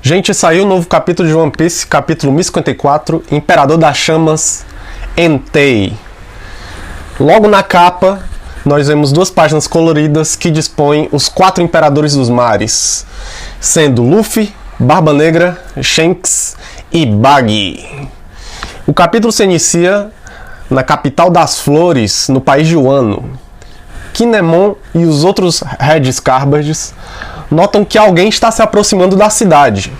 Gente, saiu um novo capítulo de One Piece, capítulo 1054, Imperador das Chamas, Entei. Logo na capa, nós vemos duas páginas coloridas que dispõem os 4 Imperadores dos Mares, sendo Luffy, Barba Negra, Shanks e Buggy. O capítulo se inicia na capital das flores, no país de Wano. Kinemon e os outros Red Scarbards notam que alguém está se aproximando da cidade.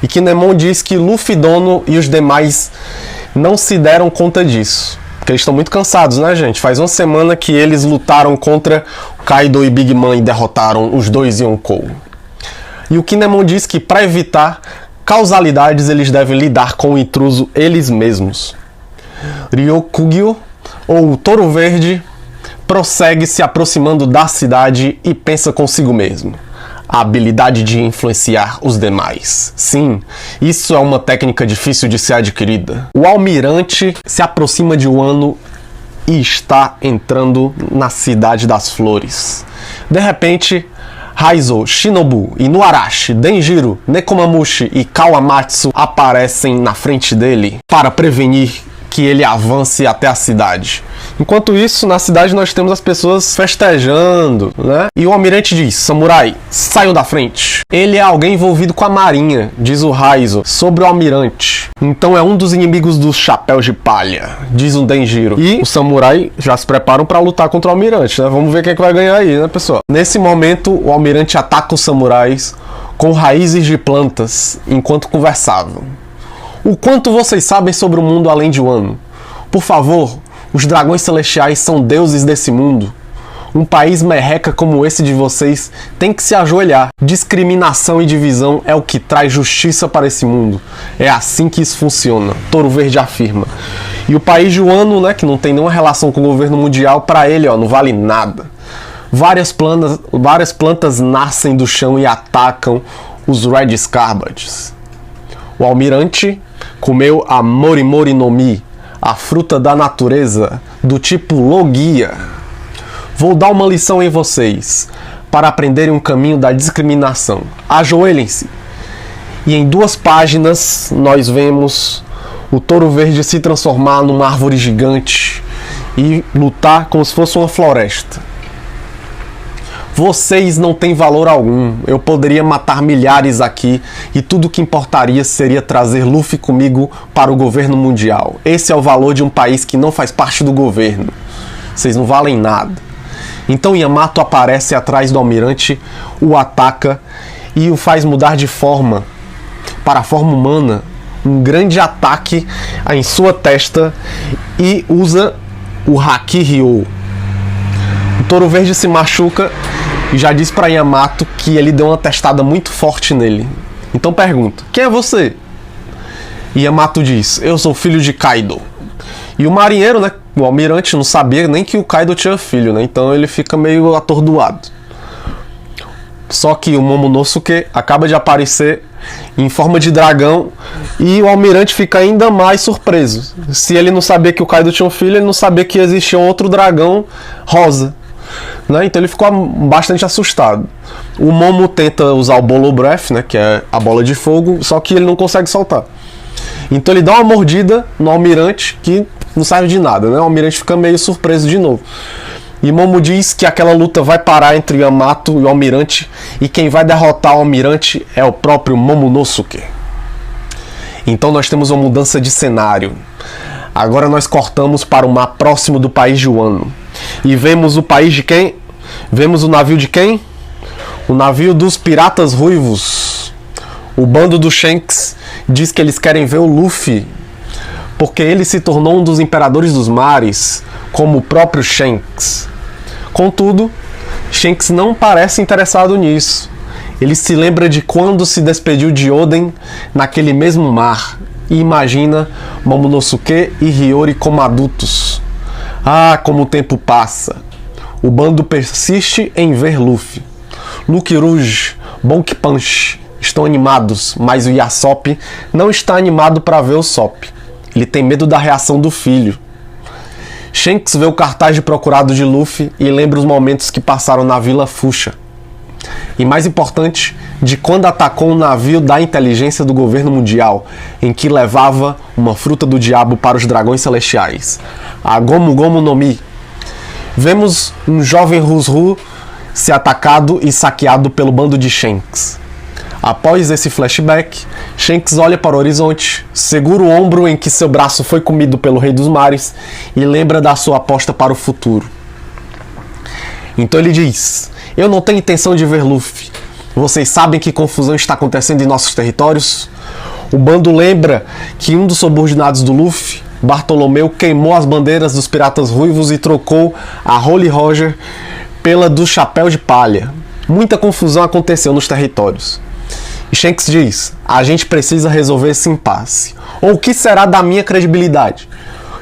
E Kinemon diz que Luffy, Dono e os demais não se deram conta disso. Porque eles estão muito cansados, né, gente? Faz uma semana que eles lutaram contra Kaido e Big Mom e derrotaram os dois Yonkou. E o Kinemon diz que, para evitar causalidades, eles devem lidar com o intruso eles mesmos. Ryokugyo, ou o Touro Verde, prossegue se aproximando da cidade e pensa consigo mesmo. A habilidade de influenciar os demais. Sim, isso é uma técnica difícil de ser adquirida. O almirante se aproxima de Wano e está entrando na Cidade das Flores. De repente, Raizo, Shinobu, Inuarashi, Denjiro, Nekomamushi e Kawamatsu aparecem na frente dele para prevenir que ele avance até a cidade. Enquanto isso, na cidade nós temos as pessoas festejando, né? E o almirante diz: samurai, saiam da frente. Ele é alguém envolvido com a marinha, diz o Raizo, sobre o almirante. Então é um dos inimigos dos chapéus de palha, diz o Denjiro. E os samurai já se preparam para lutar contra o almirante, né? Vamos ver quem é que vai ganhar aí, né, pessoal? Nesse momento, o almirante ataca os samurais com raízes de plantas enquanto conversavam. O quanto vocês sabem sobre o mundo além de Wano? Por favor, os dragões celestiais são deuses desse mundo. Um país merreca como esse de vocês tem que se ajoelhar. Discriminação e divisão é o que traz justiça para esse mundo. É assim que isso funciona, Touro Verde afirma. E o país de Wano, né, que não tem nenhuma relação com o governo mundial, para ele, não vale nada. Várias plantas nascem do chão e atacam os Red Scarbards. O almirante comeu a Morimori no Mi, a fruta da natureza, do tipo Logia. Vou dar uma lição em vocês, para aprenderem um caminho da discriminação. Ajoelhem-se. E em 2 páginas nós vemos o Touro Verde se transformar numa árvore gigante e lutar como se fosse uma floresta. Vocês não têm valor algum. Eu poderia matar milhares aqui e tudo que importaria seria trazer Luffy comigo para o governo mundial. Esse é o valor de um país que não faz parte do governo. Vocês não valem nada. Então Yamato aparece atrás do almirante, o ataca e o faz mudar de forma para a forma humana. Um grande ataque em sua testa e usa o Haki Ryo. O Touro Verde se machuca e já diz para Yamato que ele deu uma testada muito forte nele. Então pergunta: quem é você? E Yamato diz: eu sou filho de Kaido. E o marinheiro, né, o almirante, não sabia nem que o Kaido tinha filho, né? Então ele fica meio atordoado. Só que o Momonosuke acaba de aparecer em forma de dragão e o almirante fica ainda mais surpreso. Se ele não sabia que o Kaido tinha um filho, ele não sabia que existia outro dragão rosa, né? Então ele ficou bastante assustado. O Momo tenta usar o Bolo Breath, né, que é a bola de fogo, só que ele não consegue soltar. Então ele dá uma mordida no almirante que não serve de nada, né? O almirante fica meio surpreso de novo. E Momo diz que aquela luta vai parar entre Yamato e o almirante, e quem vai derrotar o almirante é o próprio Momonosuke. Então nós temos uma mudança de cenário. Agora nós cortamos para o mar próximo do país de Wano. E vemos o país de quem? Vemos o navio de quem? O navio dos Piratas Ruivos. O bando do Shanks diz que eles querem ver o Luffy, porque ele se tornou um dos Imperadores dos Mares, como o próprio Shanks. Contudo, Shanks não parece interessado nisso. Ele se lembra de quando se despediu de Oden naquele mesmo mar e imagina Momonosuke e Hiyori como adultos. Ah, como o tempo passa. O bando persiste em ver Luffy. Luke Rouge, Bonk Punch estão animados, mas o Yasop não está animado para ver o Sop. Ele tem medo da reação do filho. Shanks vê o cartaz de procurado de Luffy e lembra os momentos que passaram na Vila Fuchsia. E mais importante, de quando atacou um navio da inteligência do governo mundial, em que levava uma fruta do diabo para os dragões celestiais, a Gomu Gomu no Mi. Vemos um jovem Rusru ser atacado e saqueado pelo bando de Shanks. Após esse flashback, Shanks olha para o horizonte, segura o ombro em que seu braço foi comido pelo Rei dos Mares e lembra da sua aposta para o futuro. Então ele diz: eu não tenho intenção de ver Luffy. Vocês sabem que confusão está acontecendo em nossos territórios? O bando lembra que um dos subordinados do Luffy, Bartolomeu, queimou as bandeiras dos piratas ruivos e trocou a Holy Roger pela do Chapéu de Palha. Muita confusão aconteceu nos territórios. E Shanks diz: a gente precisa resolver esse impasse. Ou o que será da minha credibilidade?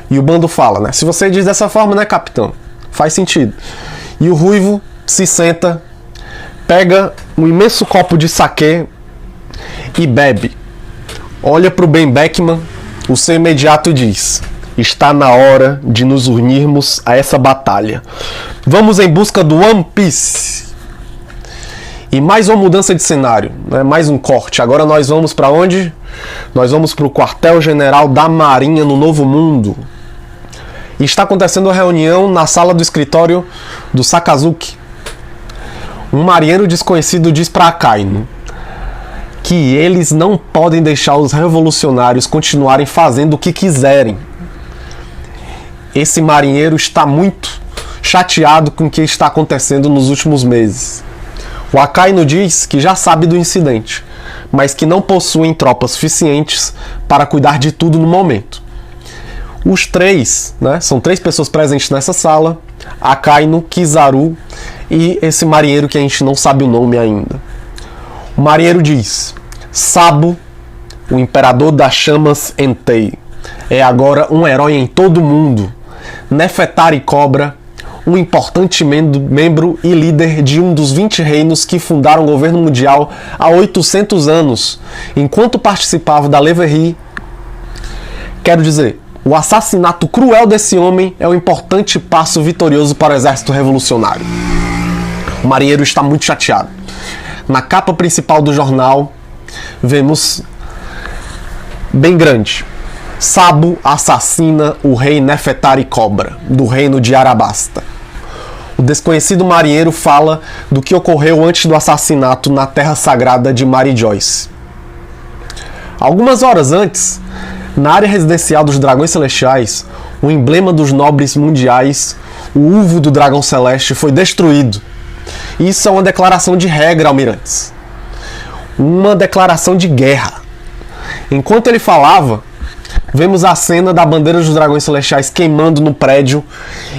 E o bando fala, né? Se você diz dessa forma, né, capitão? Faz sentido. E o ruivo se senta, pega um imenso copo de saquê e bebe. Olha para o Ben Beckman, o seu imediato, e diz: está na hora de nos unirmos a essa batalha. Vamos em busca do One Piece. E mais uma mudança de cenário, né? Mais um corte. Agora nós vamos para onde? Nós vamos para o quartel-general da Marinha no Novo Mundo. E está acontecendo uma reunião na sala do escritório do Sakazuki. Um marinheiro desconhecido diz para Akainu que eles não podem deixar os revolucionários continuarem fazendo o que quiserem. Esse marinheiro está muito chateado com o que está acontecendo nos últimos meses. O Akainu diz que já sabe do incidente, mas que não possuem tropas suficientes para cuidar de tudo no momento. Os três, né, são 3 pessoas presentes nessa sala: Akainu, Kizaru e esse marinheiro que a gente não sabe o nome ainda. O marinheiro diz: Sabo, o imperador das chamas Entei, é agora um herói em todo o mundo. Nefertari Cobra, um importante membro e líder de um dos 20 reinos que fundaram o governo mundial há 800 anos, enquanto participava da Leverie. Quero dizer, o assassinato cruel desse homem é um importante passo vitorioso para o exército revolucionário. O marinheiro está muito chateado. Na capa principal do jornal, vemos bem grande: Sabo assassina o rei Nefertari Cobra, do reino de Arabasta. O desconhecido marinheiro fala do que ocorreu antes do assassinato na terra sagrada de Mary Joyce. Algumas horas antes, na área residencial dos Dragões Celestiais, o emblema dos nobres mundiais, o uvo do Dragão Celeste, foi destruído. Isso é uma declaração de regra, almirantes. Uma declaração de guerra. Enquanto ele falava, vemos a cena da bandeira dos Dragões Celestiais queimando no prédio,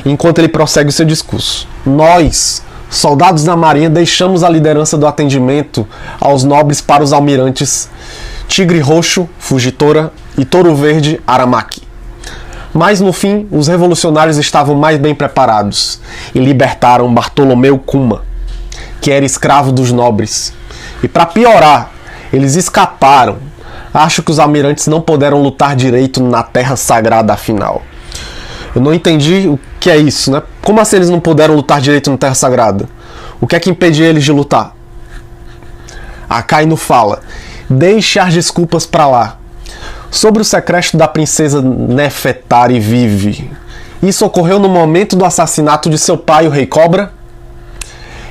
enquanto ele prossegue o seu discurso. Nós, soldados da Marinha, deixamos a liderança do atendimento aos nobres para os almirantes Tigre Roxo, Fujitora, e Touro Verde, Aramaki. Mas no fim, os revolucionários estavam mais bem preparados e libertaram Bartolomeu Kuma, que era escravo dos nobres. E para piorar, eles escaparam. Acho que os almirantes não puderam lutar direito na terra sagrada afinal. Eu não entendi o que é isso, né? Como assim eles não puderam lutar direito na terra sagrada? O que é que impedia eles de lutar? Akainu fala: deixe as desculpas para lá. Sobre o sequestro da princesa Nefertari Vive. Isso ocorreu no momento do assassinato de seu pai, o Rei Cobra?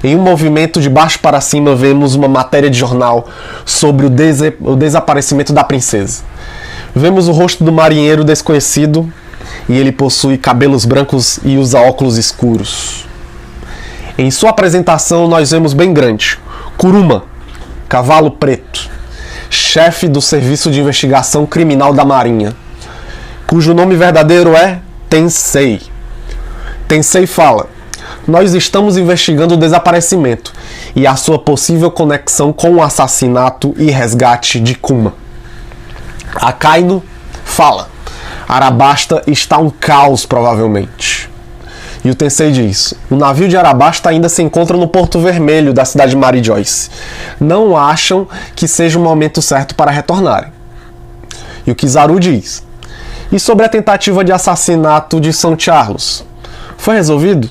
Em um movimento de baixo para cima, vemos uma matéria de jornal sobre o desaparecimento da princesa. Vemos o rosto do marinheiro desconhecido e ele possui cabelos brancos e usa óculos escuros. Em sua apresentação, nós vemos bem grande: Kuruma, cavalo preto, chefe do Serviço de Investigação Criminal da Marinha, cujo nome verdadeiro é Tensei. Tensei fala: nós estamos investigando o desaparecimento e a sua possível conexão com o assassinato e resgate de Kuma. Akainu fala: Arabasta está um caos, provavelmente. E o Tensei diz: o navio de Arabasta ainda se encontra no Porto Vermelho da cidade de Mary Joyce. Não acham que seja o momento certo para retornarem. E o Kizaru diz: e sobre a tentativa de assassinato de São Charles? Foi resolvido?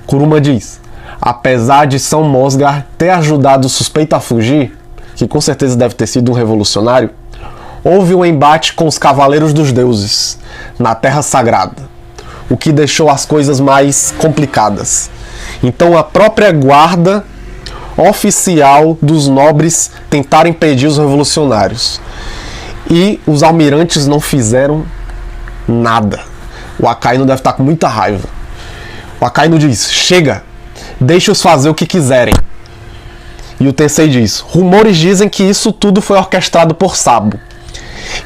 Kuruma diz: apesar de São Mosgar ter ajudado o suspeito a fugir, que com certeza deve ter sido um revolucionário, houve um embate com os Cavaleiros dos Deuses na Terra Sagrada, o que deixou as coisas mais complicadas. Então a própria guarda oficial dos nobres tentaram impedir os revolucionários. E os almirantes não fizeram nada. O Akainu deve estar com muita raiva. O Akainu diz: chega, deixe-os fazer o que quiserem. E o Tensei diz: rumores dizem que isso tudo foi orquestrado por Sabo.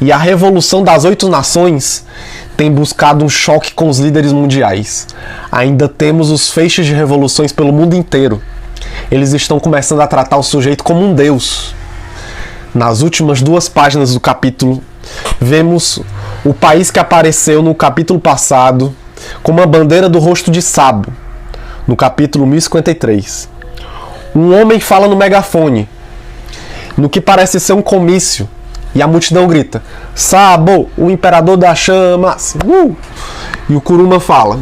E a Revolução das 8 Nações tem buscado um choque com os líderes mundiais. Ainda temos os feixes de revoluções pelo mundo inteiro. Eles estão começando a tratar o sujeito como um deus. Nas últimas 2 páginas do capítulo, vemos o país que apareceu no capítulo passado com uma bandeira do rosto de Sabo, no capítulo 1053. Um homem fala no megafone, no que parece ser um comício, e a multidão grita: Sabo, o imperador das chamas! E o Kuruma fala: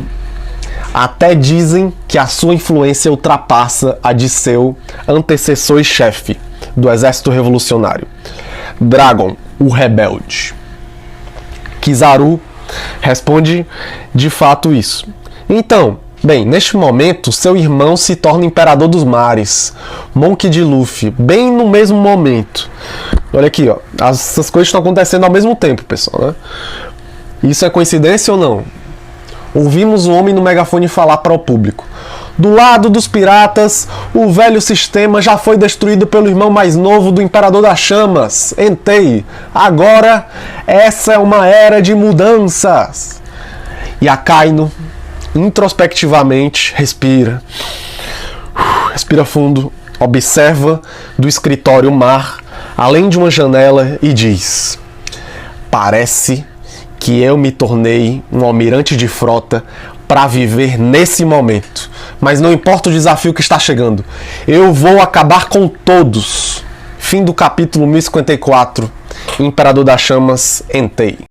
até dizem que a sua influência ultrapassa a de seu antecessor e chefe do exército revolucionário, Dragon, o rebelde. Kizaru responde de fato isso. Então, bem, neste momento, seu irmão se torna imperador dos mares, Monk de Luffy, bem no mesmo momento. Olha aqui, ó, essas coisas estão acontecendo ao mesmo tempo, pessoal, né? Isso é coincidência ou não? Ouvimos um homem no megafone falar para o público: do lado dos piratas, o velho sistema já foi destruído pelo irmão mais novo do Imperador das Chamas, Entei. Agora, essa é uma era de mudanças. E Akainu, introspectivamente, respira fundo, observa do escritório o mar, além de uma janela, e diz: parece que eu me tornei um almirante de frota para viver nesse momento. Mas não importa o desafio que está chegando, eu vou acabar com todos. Fim do capítulo 1054, Imperador das Chamas, Entei.